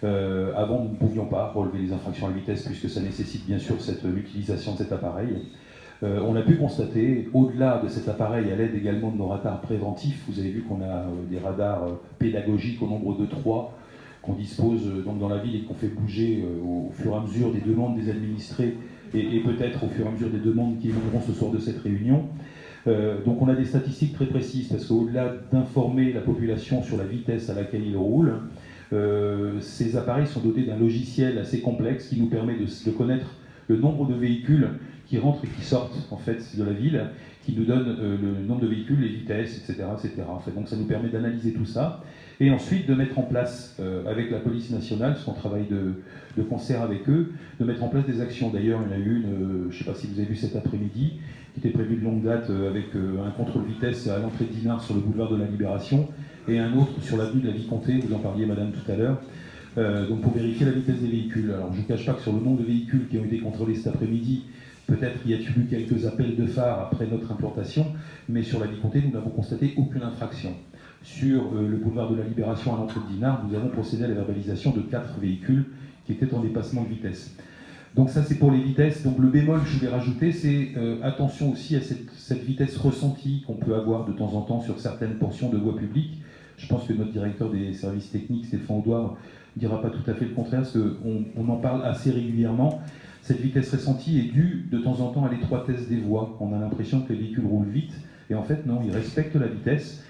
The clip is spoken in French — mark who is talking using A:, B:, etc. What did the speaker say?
A: Avant, nous ne pouvions pas relever les infractions à la vitesse puisque ça nécessite bien sûr l'utilisation de cet appareil. On a pu constater, au-delà de cet appareil, à l'aide également de nos radars préventifs, vous avez vu qu'on a des radars pédagogiques au nombre de 3 qu'on dispose donc dans la ville et qu'on fait bouger au fur et à mesure des demandes des administrés et peut-être au fur et à mesure des demandes qui émergeront ce soir de cette réunion. Donc on a des statistiques très précises parce qu'au-delà d'informer la population sur la vitesse à laquelle ils roulent, ces appareils sont dotés d'un logiciel assez complexe qui nous permet de connaître le nombre de véhicules qui rentrent et qui sortent en fait de la ville, qui nous donne le nombre de véhicules, les vitesses, etc. etc. En fait, donc ça nous permet d'analyser tout ça et ensuite de mettre en place avec la police nationale, parce qu'on travaille de concert avec eux, de mettre en place des actions. D'ailleurs, il y en a eu une, je ne sais pas si vous avez vu cet après-midi, qui était prévue de longue date avec un contrôle vitesse à l'entrée de Dinard sur le boulevard de la Libération et un autre sur l'avenue de la Vicomté, vous en parliez madame tout à l'heure, donc pour vérifier la vitesse des véhicules. Alors je ne vous cache pas que sur le nombre de véhicules qui ont été contrôlés cet après-midi, peut-être y a-t-il eu quelques appels de phare après notre implantation, mais sur la Vicomté, nous n'avons constaté aucune infraction. Sur le boulevard de la Libération à l'entrée de Dinard, nous avons procédé à la verbalisation de 4 véhicules qui étaient en dépassement de vitesse. Donc ça c'est pour les vitesses. Donc le bémol que je voulais rajouter, c'est attention aussi à cette vitesse ressentie qu'on peut avoir de temps en temps sur certaines portions de voie publique. Je pense que notre directeur des services techniques, Stéphane Audouard, ne dira pas tout à fait le contraire, parce qu'on en parle assez régulièrement. Cette vitesse ressentie est due de temps en temps à l'étroitesse des voies. On a l'impression que les véhicules roulent vite, et en fait non, ils respectent la vitesse.